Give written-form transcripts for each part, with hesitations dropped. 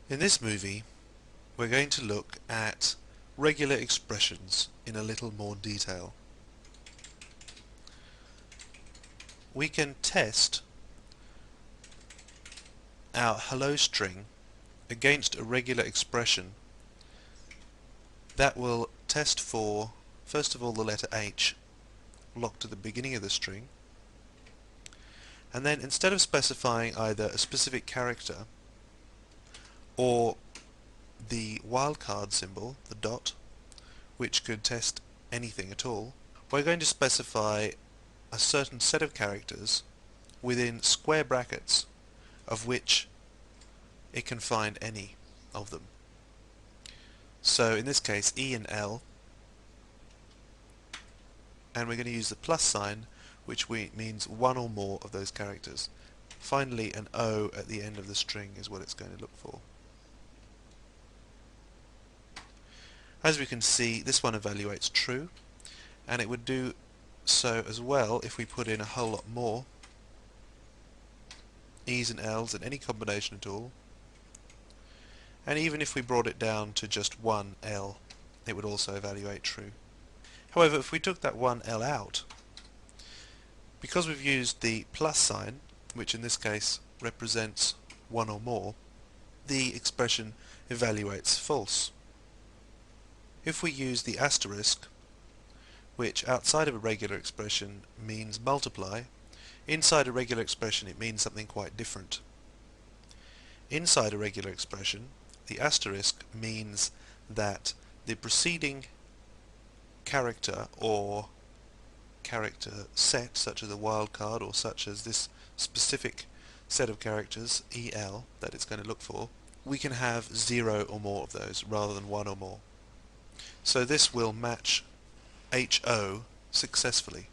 In this movie, we're going to look at regular expressions in a little more detail. We can test our hello string against a regular expression that will test for, first of all, the letter H locked at the beginning of the string, and then instead of specifying either a specific character or the wildcard symbol, the dot, which could test anything at all, we're going to specify a certain set of characters within square brackets of which it can find any of them. So in this case E and L, and we're going to use the plus sign, which means one or more of those characters. Finally, an O at the end of the string is what it's going to look for. As we can see, this one evaluates true, and it would do so as well if we put in a whole lot more E's and L's in any combination at all, and even if we brought it down to just one L, it would also evaluate true. However, if we took that one L out, because we've used the plus sign, which in this case represents one or more, the expression evaluates false. If we use the asterisk, which outside of a regular expression means multiply, inside a regular expression it means something quite different. Inside a regular expression, the asterisk means that the preceding character or character set, such as a wildcard or such as this specific set of characters, EL, that it's going to look for, we can have 0 or more of those rather than 1 or more. So this will match HO successfully.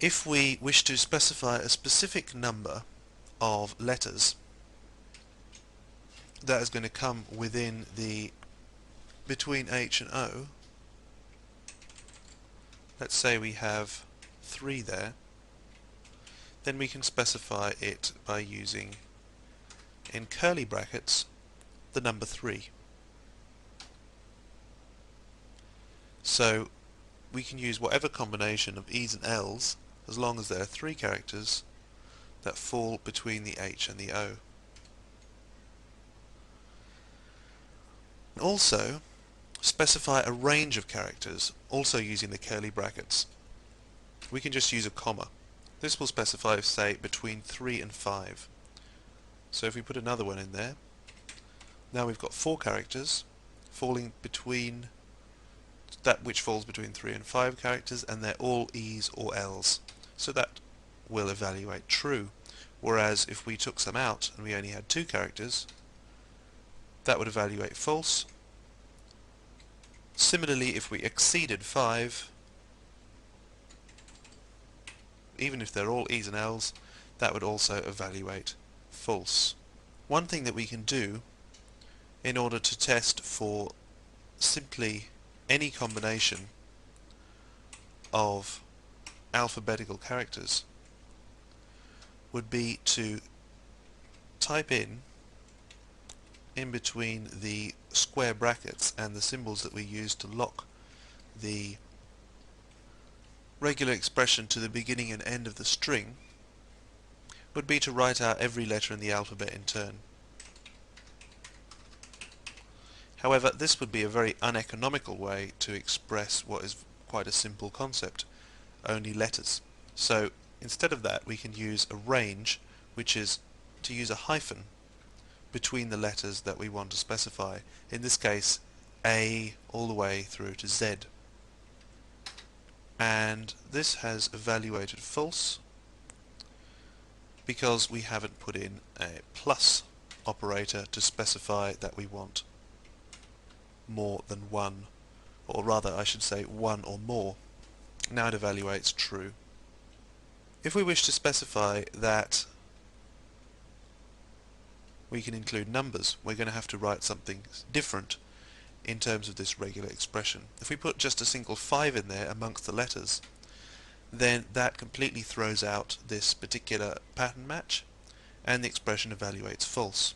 If we wish to specify a specific number of letters that is going to come within the between H and O, let's say we have 3 there, then we can specify it by using in curly brackets the number 3. So we can use whatever combination of E's and L's as long as there are 3 characters that fall between the H and the O. Also specify a range of characters, also using the curly brackets. We can just use a comma. This will specify, say, between 3 and 5. So if we put another one in there, now we've got 4 characters falling between that which falls between 3 and 5 characters, and they're all E's or L's. So that will evaluate true. Whereas if we took some out and we only had 2 characters, that would evaluate false. Similarly, if we exceeded 5, even if they're all E's and L's, that would also evaluate false. One thing that we can do in order to test for simply any combination of alphabetical characters would be to type in between the square brackets and the symbols that we use to lock the regular expression to the beginning and end of the string, would be to write out every letter in the alphabet in turn. However, this would be a very uneconomical way to express what is quite a simple concept, only letters. So instead of that, we can use a range, which is to use a hyphen between the letters that we want to specify. In this case, A all the way through to Z. And this has evaluated false because we haven't put in a plus operator to specify that we want more than 1, or rather I should say 1 or more. Now it evaluates true. If we wish to specify that we can include numbers, we're going to have to write something different in terms of this regular expression. If we put just a single 5 in there amongst the letters, then that completely throws out this particular pattern match and the expression evaluates false.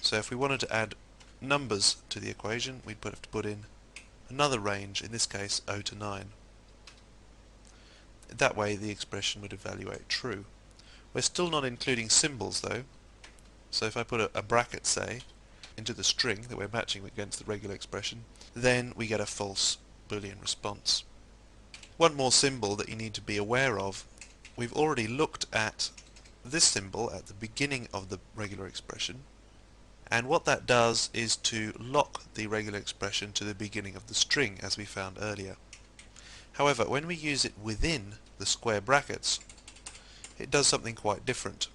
So if we wanted to add numbers to the equation, we'd have to put in another range, in this case 0 to 9. That way the expression would evaluate true. We're still not including symbols though, so if I put a bracket, say, into the string that we're matching against the regular expression, then we get a false Boolean response. One more symbol that you need to be aware of: we've already looked at this symbol at the beginning of the regular expression, and what that does is to lock the regular expression to the beginning of the string, as we found earlier. However, when we use it within the square brackets, it does something quite different.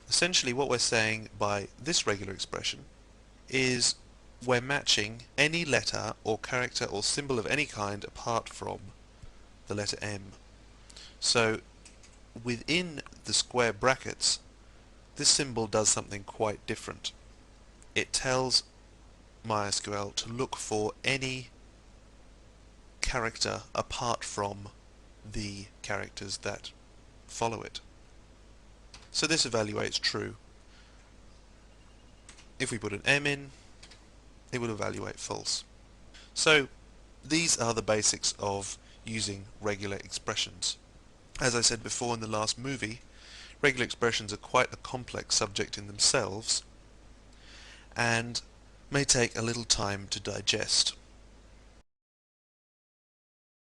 Essentially what we're saying by this regular expression is we're matching any letter or character or symbol of any kind apart from the letter M. So within the square brackets, this symbol does something quite different. It tells MySQL to look for any character apart from the characters that follow it. So this evaluates true. If we put an M in, it will evaluate false. So these are the basics of using regular expressions. As I said before in the last movie, regular expressions are quite a complex subject in themselves and may take a little time to digest.